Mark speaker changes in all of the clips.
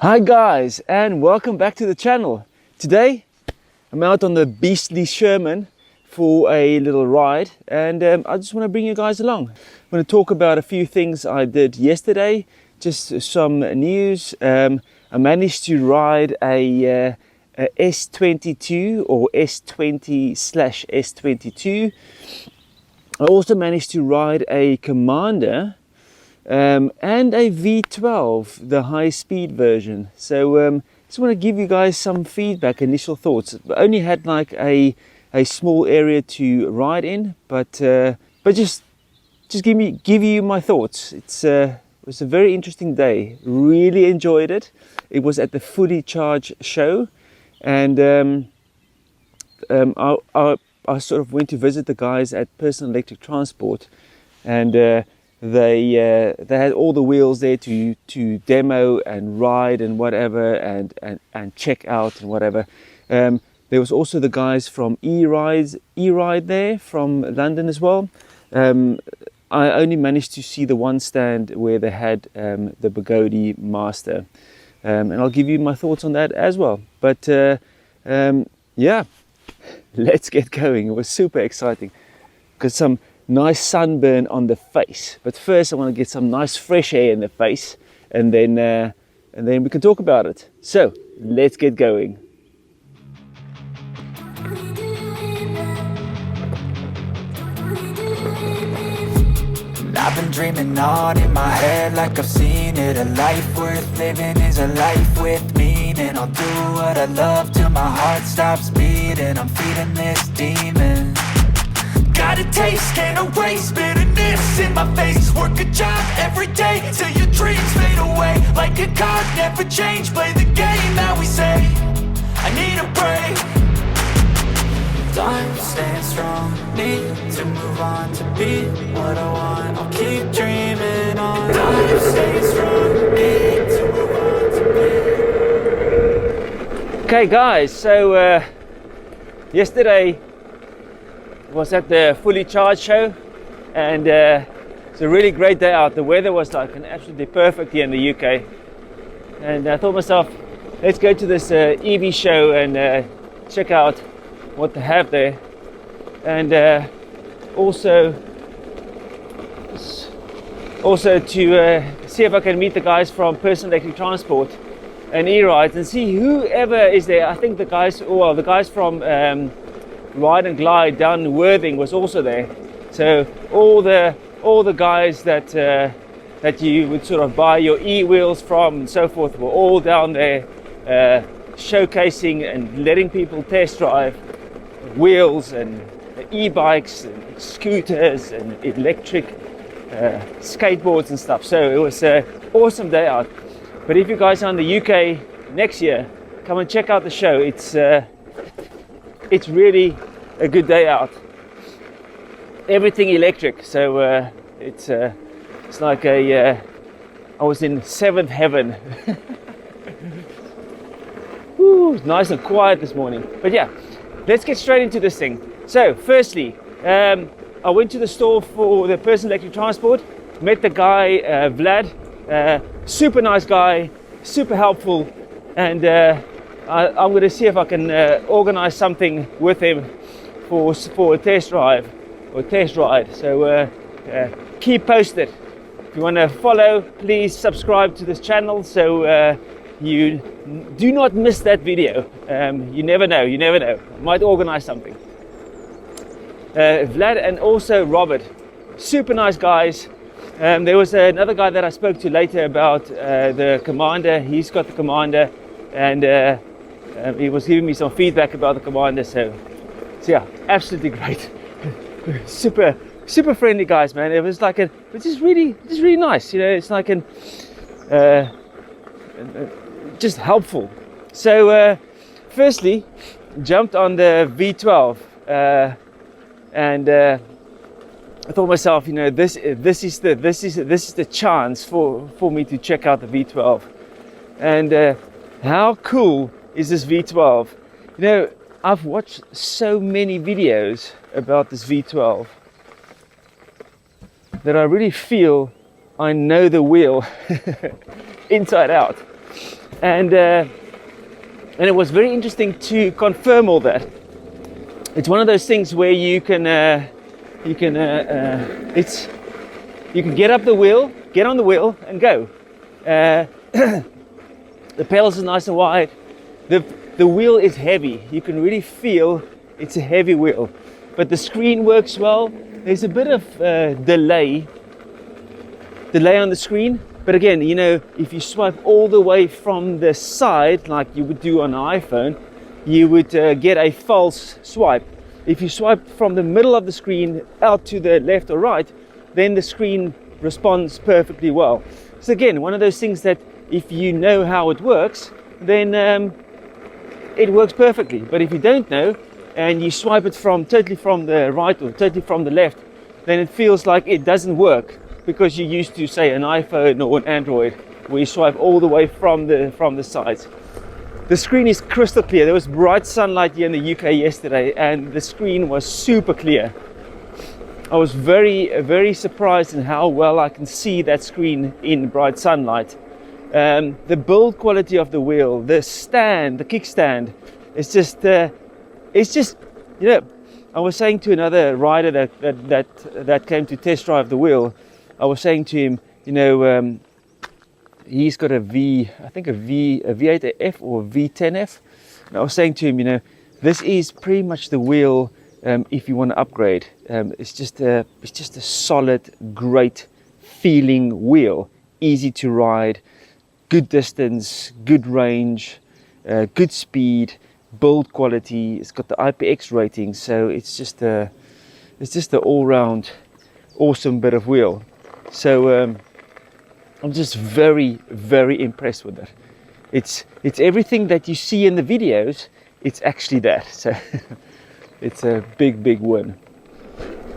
Speaker 1: Hi guys, and welcome back to the channel. Today I'm out on the beastly Sherman for a little ride, and I just want to bring you guys along. I'm going to talk about a few things I did yesterday, just some news. I managed to ride a S22 or S20/S22. I also managed to ride a Commander and a V12, the high-speed version. So just want to give you guys some feedback, initial thoughts. I only had like a small area to ride in, but just give you my thoughts. It was a very interesting day. Really enjoyed it. It was at the Fully Charged show, and I sort of went to visit the guys at Personal Electric Transport, and they had all the wheels there to demo and ride and whatever, and check out and whatever. There was also the guys from E-Ride there from London as well. I only managed to see the one stand where they had the Begode Master, and I'll give you my thoughts on that as well. But yeah, let's get going. It was super exciting. Got some nice sunburn on the face, but first I want to get some nice fresh air in the face, and then we can talk about it. So let's get going.
Speaker 2: I've been dreaming on in my head like I've seen it. A life worth living is a life with meaning. I'll do what I love till my heart stops beating. I'm feeding this demon. Got a taste, can't erase bitterness in my face. Work a job every day till your dreams fade away. Like a card, never change, play the game that we say. I need a break. I'm staying strong, need to move on to be what I want. I'll keep dreaming on. I'm staying strong, need to move on to be.
Speaker 1: Okay guys, so yesterday was at the Fully Charged show, and it's a really great day out. The weather was like absolutely perfect here in the UK, and I thought to myself, let's go to this EV show and check out what they have there, and also to see if I can meet the guys from Personal Electric Transport and E-Rides and see whoever is there. I think the guys from Ride and Glide down in Worthing was also there. So all the guys that you would sort of buy your e-wheels from and so forth were all down there, showcasing and letting people test drive wheels and e-bikes and scooters and electric skateboards and stuff. So it was an awesome day out. But if you guys are in the UK next year, come and check out the show. It's really a good day out. Everything electric, so it's like I was in seventh heaven. Woo, nice and quiet this morning. But yeah, let's get straight into this thing. So firstly, I went to the store for the Personal Electric Transport, met the guy Vlad, super nice guy, super helpful, and I'm going to see if I can organize something with him for a test drive or test ride. So keep posted. If you want to follow, please subscribe to this channel so you do not miss that video. You never know. I might organize something. Vlad and also Robert, super nice guys. There was another guy that I spoke to later about the Commander. He's got the Commander, and he was giving me some feedback about the Commander. So yeah, absolutely great. super friendly guys, man. It was like which is really nice. You know, it's like just helpful. So firstly, jumped on the V12, and I thought to myself, you know, this is the chance for me to check out the V12, and how cool is this V12? You know, I've watched so many videos about this V12 that I really feel I know the wheel inside out. and it was very interesting to confirm all that. It's one of those things where you can get up the wheel, get on the wheel, and go. The pedals are nice and wide. The wheel is heavy. You can really feel it's a heavy wheel, but the screen works well. There's a bit of delay on the screen, but again, you know, if you swipe all the way from the side like you would do on an iPhone, you would get a false swipe. If you swipe from the middle of the screen out to the left or right, then the screen responds perfectly well. So again, one of those things that if you know how it works, then it works perfectly. But if you don't know and you swipe it totally from the right or totally from the left, then it feels like it doesn't work, because you're used to, say, an iPhone or an Android where you swipe all the way from the sides. The screen is crystal clear. There was bright sunlight here in the UK yesterday, and the screen was super clear. I was very surprised in how well I can see that screen in bright sunlight. The build quality of the wheel, the stand, the kickstand, it's just you know, I was saying to another rider that came to test drive the wheel, I was saying to him, you know, he's got a V8F or V10F, and I was saying to him, you know, this is pretty much the wheel if you want to upgrade. It's just a solid, great feeling wheel, easy to ride, good distance, good range, good speed, build quality. It's got the IPX rating, so it's just an all-round awesome bit of wheel. So I'm just very impressed with it. It's everything that you see in the videos. It's actually that. So it's a big win.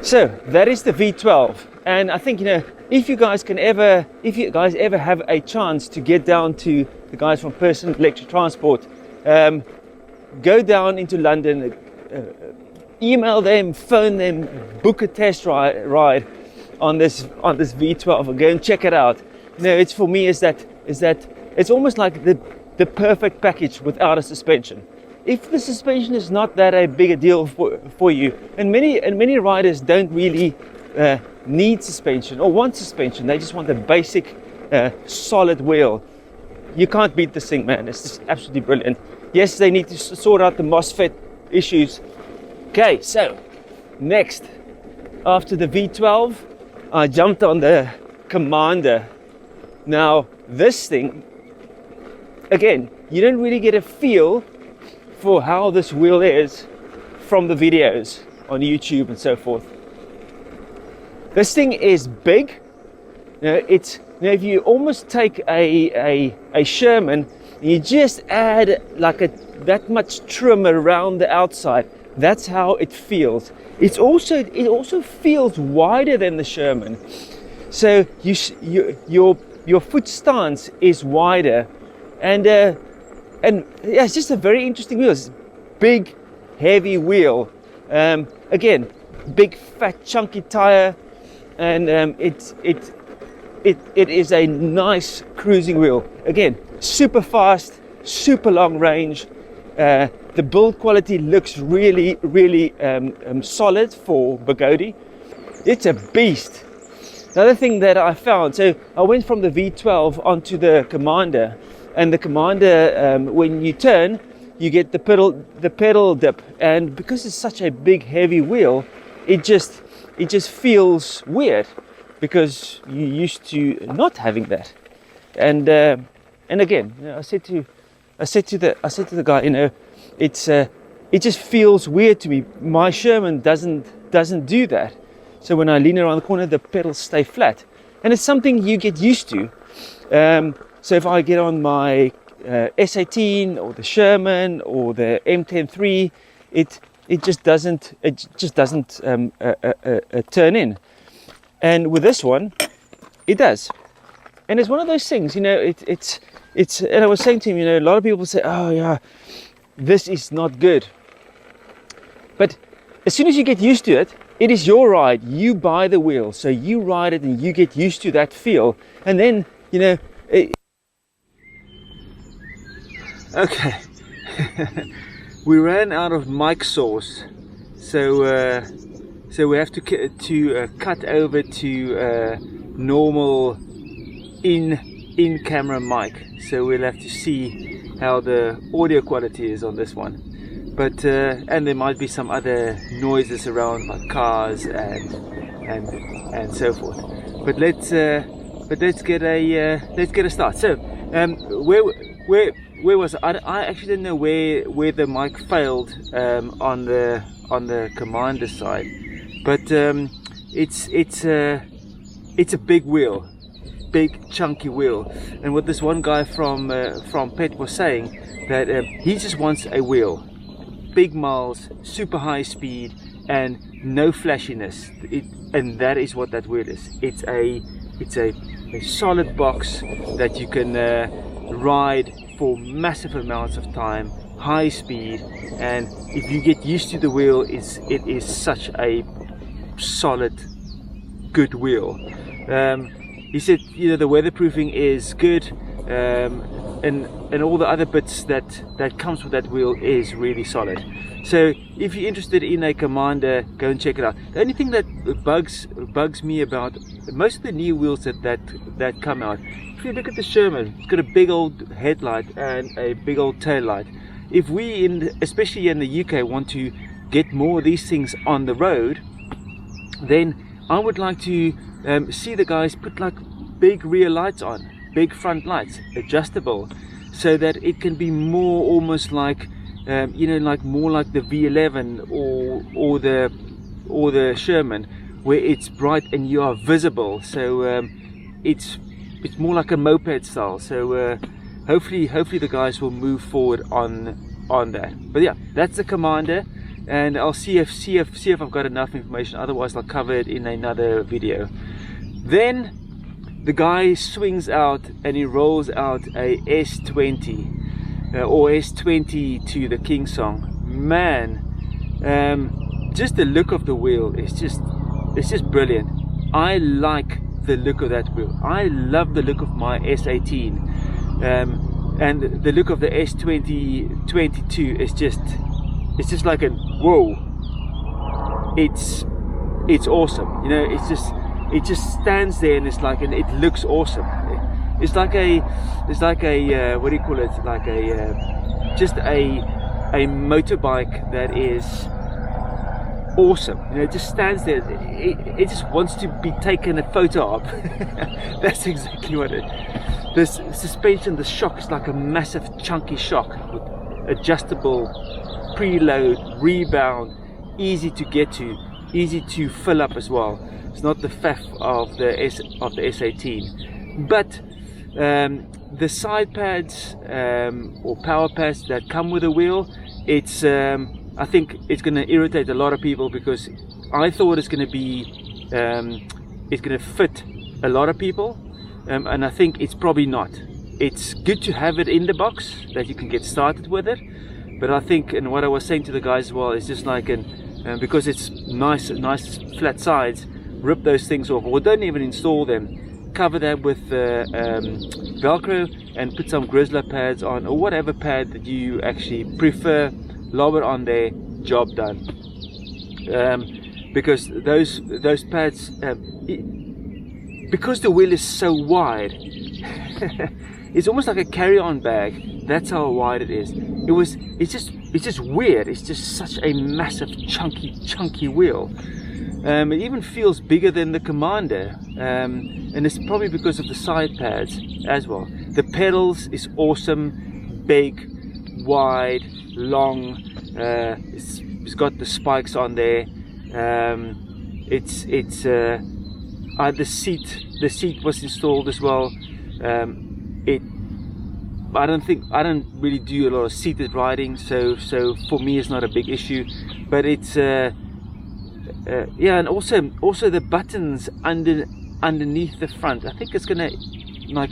Speaker 1: So that is the V12, and I think, you know, if you guys ever have a chance to get down to the guys from Personal Electric Transport, go down into London, email them, phone them, book a test ride on this V12, and go and check it out. You know, it's, for me, is that it's almost like the perfect package without a suspension. If the suspension is not that a big a deal for you, and many riders don't really need suspension or want suspension, they just want a basic solid wheel, you can't beat this thing, man. It's just absolutely brilliant. Yes, they need to sort out the MOSFET issues. Okay, so next, after the V12, I jumped on the Commander. Now this thing, again, you don't really get a feel for how this wheel is from the videos on YouTube and so forth. This thing is big. It's, you know, if you almost take a Sherman and you just add like that much trim around the outside, that's how it feels. It also feels wider than the Sherman. So your foot stance is wider, and yeah, it's just a very interesting wheel. It's a big, heavy wheel. Again, big, fat, chunky tire, and it is a nice cruising wheel. Again, super fast, super long range. The build quality looks really solid for Begode. It's a beast. Another thing that I found, so I went from the V12 onto the Commander, and the Commander, when you turn, you get the pedal dip, and because it's such a big heavy wheel, it just feels weird, because you're used to not having that. And again, you know, I said to the guy, you know, it just feels weird to me. My Sherman doesn't do that. So when I lean around the corner, the pedals stay flat, and it's something you get used to. So if I get on my S18 or the Sherman or the M10 III, it just doesn't turn in. And with this one, it does. And it's one of those things, you know. It's. And I was saying to him, you know, a lot of people say, "Oh yeah, this is not good." But as soon as you get used to it, it is your ride. You buy the wheel, so you ride it and you get used to that feel. And then, you know, Okay. We ran out of mic source, so so we have to cut over to normal in camera mic. So we'll have to see how the audio quality is on this one. But and there might be some other noises around, like cars and so forth. But let's get a start. So where was I actually didn't know where the mic failed on the commander side, but it's a big wheel, big chunky wheel. And what this one guy from PET was saying, that he just wants a wheel, big miles, super high speed, and no flashiness. And that is what that wheel is. It's a solid box that you can ride for massive amounts of time, high speed, and if you get used to the wheel, it is such a solid, good wheel. He said, you know, the weatherproofing is good, and all the other bits that comes with that wheel is really solid. So if you're interested in a commander, go and check it out. The only thing that bugs me about most of the new wheels that come out, if you look at the Sherman, it's got a big old headlight and a big old tail light. If we, especially in the UK, want to get more of these things on the road, then I would like to see the guys put like big rear lights on, big front lights, adjustable, so that it can be more almost like you know, like more like the V11 or the Sherman, where it's bright and you are visible. So it's more like a moped style. So hopefully the guys will move forward on that. But yeah, that's the commander, and I'll see if I've got enough information. Otherwise I'll cover it in another video. Then the guy swings out and he rolls out a S20 or S20 to the Kingsong. Man, just the look of the wheel is it's just brilliant. I like the look of that wheel. I love the look of my S18, and the look of the S22 is just like a whoa. It's awesome. You know, it just stands there and it looks awesome. It's like a what do you call it? Like just a motorbike that is awesome. You know, it just stands there. It just wants to be taken a photo of. That's exactly what it. The suspension, the shock is like a massive chunky shock with adjustable preload, rebound, easy to get to, easy to fill up as well. It's not the faff of the S18, but the side pads or power pads that come with the wheel, it's I think it's going to irritate a lot of people, because I thought it's going to be it's going to fit a lot of people, and I think it's probably not. It's good to have it in the box that you can get started with it, but I think, and what I was saying to the guys as well, is just like because it's nice flat sides, rip those things off, or don't even install them. Cover that with Velcro and put some Grizzla pads on, or whatever pad that you actually prefer. Lob it on there, job done. Because those pads, because the wheel is so wide, it's almost like a carry-on bag. That's how wide it is. It's just weird. It's just such a massive chunky wheel. It even feels bigger than the Commander, and it's probably because of the side pads as well. The pedals is awesome, big, wide, long. It's got the spikes on there. The seat was installed as well. I don't really do a lot of seated riding, so for me it's not a big issue. But it's yeah, and also the buttons underneath the front, I think it's gonna like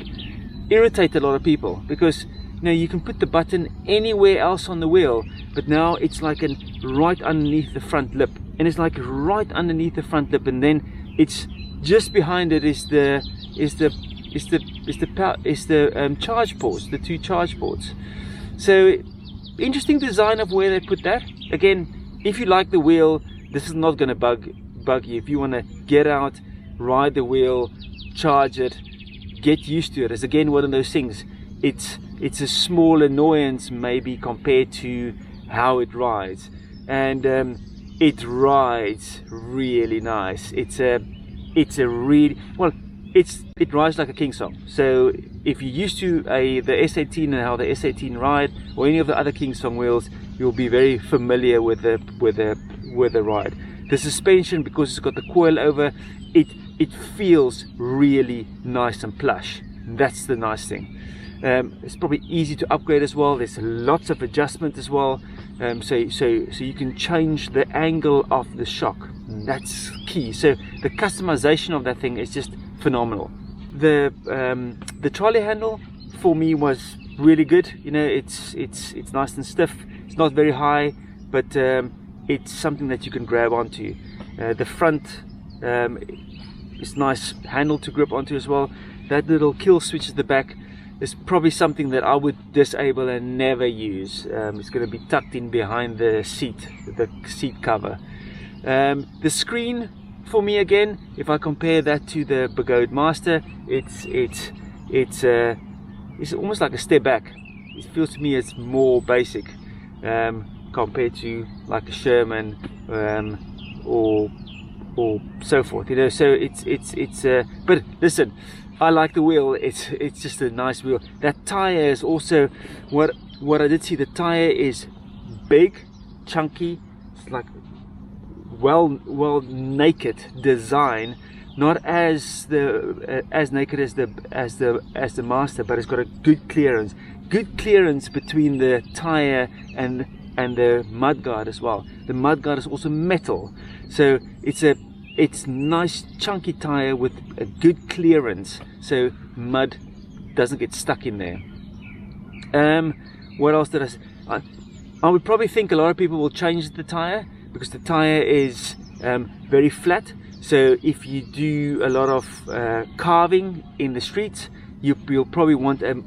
Speaker 1: irritate a lot of people, because you know, you can put the button anywhere else on the wheel, but now it's like right underneath the front lip, and it's like right underneath the front lip, and then it's just behind it is the charge ports, the two charge ports. So interesting design of where they put that. Again, if you like the wheel, this is not going to bug you. If you want to get out, ride the wheel, charge it, get used to it. It's again one of those things. It's a small annoyance maybe compared to how it rides, and it rides really nice. It rides like a Kingsong. So if you're used to the S18 and how the S18 ride, or any of the other Kingsong wheels, you'll be very familiar with the ride. The suspension, because it's got the coil over, it feels really nice and plush. That's the nice thing. It's probably easy to upgrade as well. There's lots of adjustment as well. So you can change the angle of the shock. That's key. So the customization of that thing is just phenomenal. The trolley handle for me was really good. You know, it's nice and stiff. It's not very high, but it's something that you can grab onto. The front is nice handle to grip onto as well. That little kill switch at the back is probably something that I would disable and never use. It's going to be tucked in behind the seat cover. The screen for me, again, if I compare that to the Begode Master, it's almost like a step back. It feels to me it's more basic compared to like a Sherman or so forth. You know, so it's but listen, I like the wheel. It's just a nice wheel. That tire is also what I did see. The tire is big, chunky. It's like well naked design, not as naked as the Master, but it's got a good clearance between the tire and the mudguard as well. The mudguard is also metal, so it's nice chunky tire with a good clearance, so mud doesn't get stuck in there. What else did I say? I would probably think a lot of people will change the tire, because the tire is very flat. So if you do a lot of carving in the streets, you'll probably want a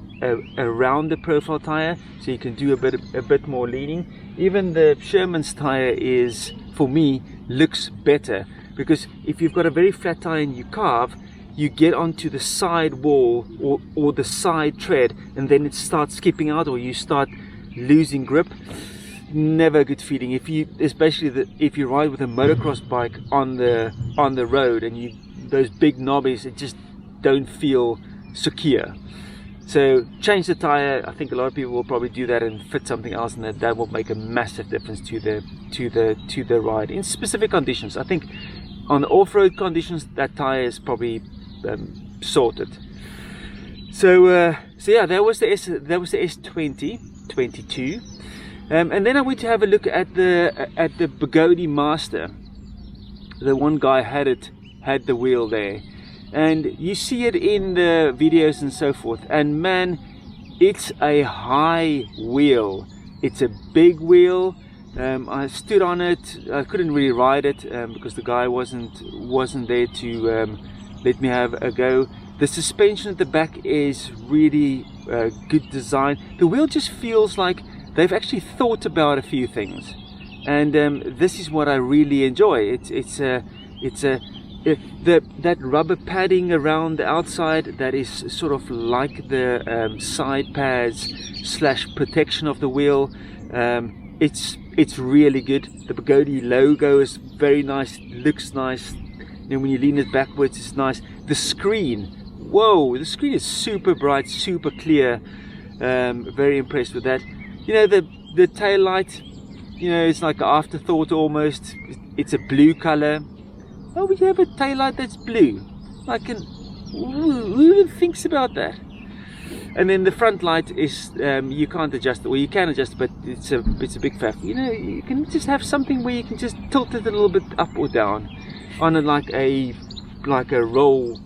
Speaker 1: rounder profile tire, so you can do a bit more leaning. Even the Sherman's tire is, for me, looks better, because if you've got a very flat tire and you carve, you get onto the side wall or the side tread, and then it starts skipping out, or you start losing grip. Never a good feeling. Especially if you ride with a motocross bike on the road, and those big knobbies, it just don't feel secure. So change the tire. I think a lot of people will probably do that and fit something else, and that will make a massive difference to the ride in specific conditions. I think on the off-road conditions, that tire is probably sorted. So yeah, that was the S22. And then I went to have a look at the Begode Master. The one guy had the wheel there, and you see it in the videos and so forth, and man, it's a high wheel. It's a big wheel. I stood on it. I couldn't really ride it because the guy wasn't there to let me have a go. The suspension at the back is really good design. The wheel just feels like they've actually thought about a few things, and this is what I really enjoy. That rubber padding around the outside, that is sort of like the side pads / protection of the wheel. It's really good. The Begode logo is very nice, looks nice. Then when you lean it backwards, it's nice. The screen, whoa, the screen is super bright, super clear. Very impressed with that. You know, the tail light, you know, it's like an afterthought almost. It's a blue color. Why would you have a tail light that's blue? Who even thinks about that? And then the front light is you can't adjust it. Well, you can adjust it, but it's a big faff. You know, you can just have something where you can just tilt it a little bit up or down on like a roll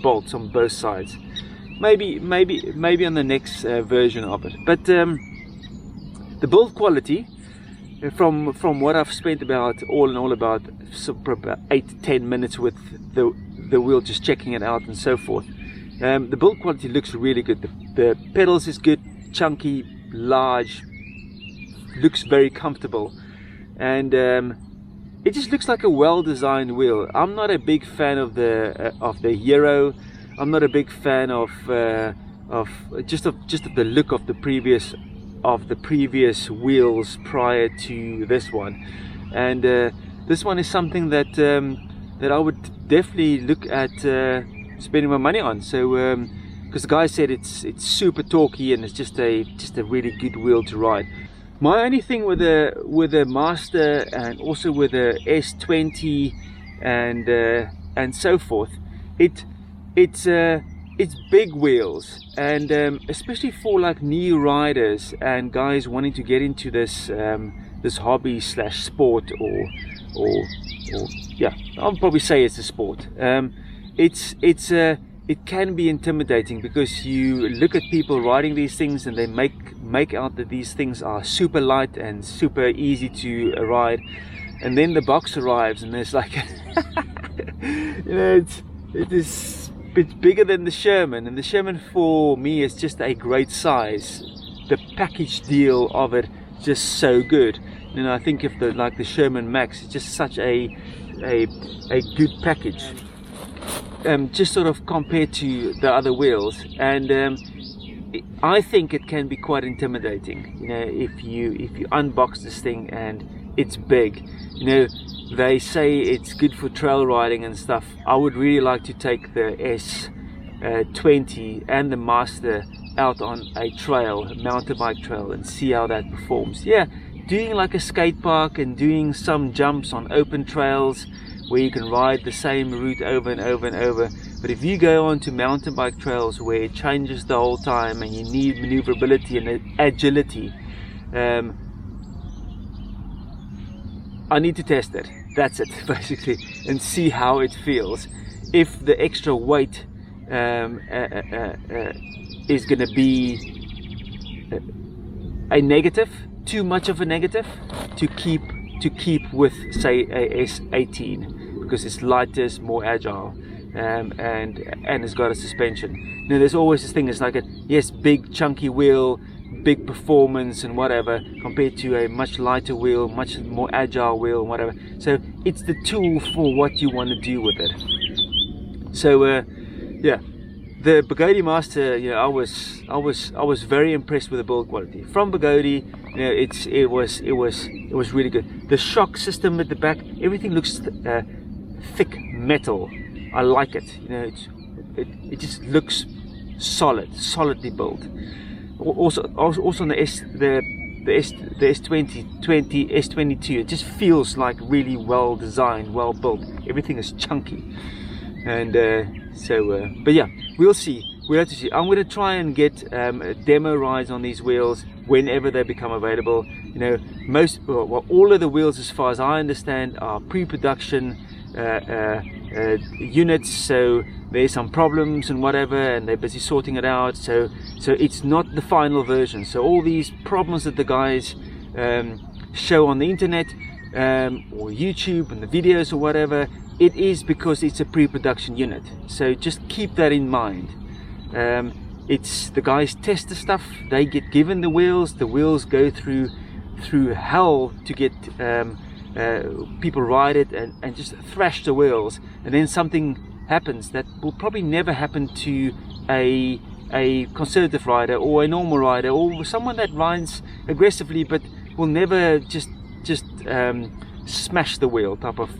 Speaker 1: bolts on both sides. Maybe on the next version of it. But the build quality, from what I've spent about 8 to 10 minutes with the wheel, just checking it out and so forth. The build quality looks really good. The pedals is good, chunky, large, looks very comfortable, and it just looks like a well-designed wheel. I'm not a big fan of the Hero. I'm not a big fan of just the look of the previous wheels prior to this one, and this one is something that that I would definitely look at spending my money on. So because the guy said it's super torquey and it's just a really good wheel to ride. My only thing with the Master and also with the S20 and so forth, it's big wheels, and especially for like new riders and guys wanting to get into this this hobby slash sport, or yeah, I'll probably say it's a sport. It can be intimidating because you look at people riding these things and they make out that these things are super light and super easy to ride, and then the box arrives and there's like you know, it's bigger than the Sherman, and the Sherman for me is just a great size. The package deal of it just so good. You know, I think if the Sherman Max is just such a good package, just sort of compared to the other wheels, and I think it can be quite intimidating. You know, if you unbox this thing and it's big. You know, they say it's good for trail riding and stuff. I would really like to take the S20 and the Master out on a trail, a mountain bike trail, and see how that performs. Yeah, doing like a skate park and doing some jumps on open trails where you can ride the same route over and over and over. But if you go on to mountain bike trails where it changes the whole time and you need maneuverability and agility, I need to test it. That's it, basically, and see how it feels. If the extra weight is going to be a negative, too much of a negative, to keep with, say, a S18, because it's lighter, it's more agile, and it's got a suspension. Now, there's always this thing. It's like big chunky wheel, big performance and whatever, compared to a much lighter wheel, much more agile wheel and whatever. So it's the tool for what you want to do with it. So yeah, the Begode Master, you know, I was very impressed with the build quality from Begode. You know, it was really good. The shock system at the back, everything looks thick metal. I like it. You know, it just looks solidly built. Also on the S22, it just feels like really well designed, well built. Everything is chunky, and but yeah, we'll see. We'll have to see. I'm going to try and get demo rides on these wheels whenever they become available. You know, all of the wheels, as far as I understand, are pre-production units, so there's some problems and whatever, and they're busy sorting it out. So it's not the final version. So all these problems that the guys show on the internet or YouTube and the videos or whatever, it is because it's a pre-production unit. So just keep that in mind. It's the guys test the stuff, they get given the wheels go through hell to get people ride it and just thrash the wheels, and then something happens that will probably never happen to a conservative rider or a normal rider or someone that rides aggressively, but will never just smash the wheel type of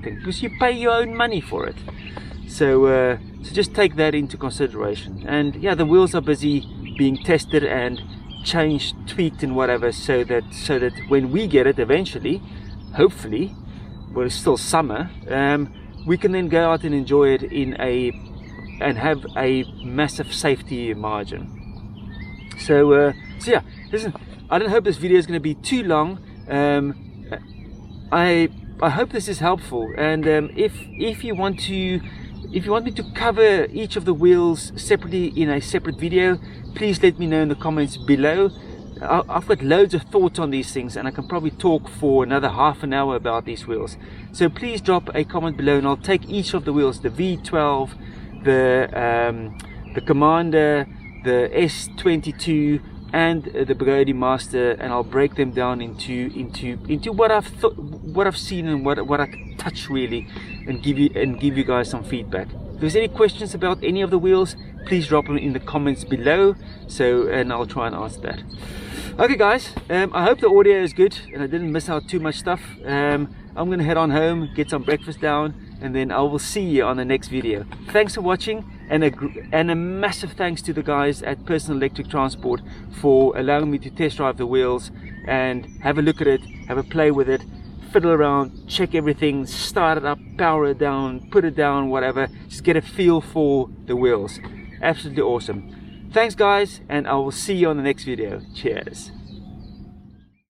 Speaker 1: thing, because you pay your own money for it. So just take that into consideration. And yeah, the wheels are busy being tested and changed, tweaked and whatever, so that when we get it eventually, hopefully, well, it's still summer, we can then go out and enjoy it and have a massive safety margin. So yeah, listen, I don't hope this video is going to be too long. I hope this is helpful, and if you want me to cover each of the wheels separately in a separate video, please let me know in the comments below. I've got loads of thoughts on these things, and I can probably talk for another half an hour about these wheels. So please drop a comment below, and I'll take each of the wheels: the V12, the Commander, the S22, and the Begode Master, and I'll break them down into what I've seen and what I touch really, and give you guys some feedback. If there's any questions about any of the wheels, please drop them in the comments below, and I'll try and answer that. Okay guys, I hope the audio is good and I didn't miss out too much stuff. I'm gonna head on home, get some breakfast down, and then I will see you on the next video. Thanks for watching, and a massive thanks to the guys at Personal Electric Transport for allowing me to test drive the wheels and have a look at it, have a play with it, fiddle around, check everything, start it up, power it down, put it down, whatever, just get a feel for the wheels. Absolutely awesome. Thanks guys, and I will see you on the next video. Cheers.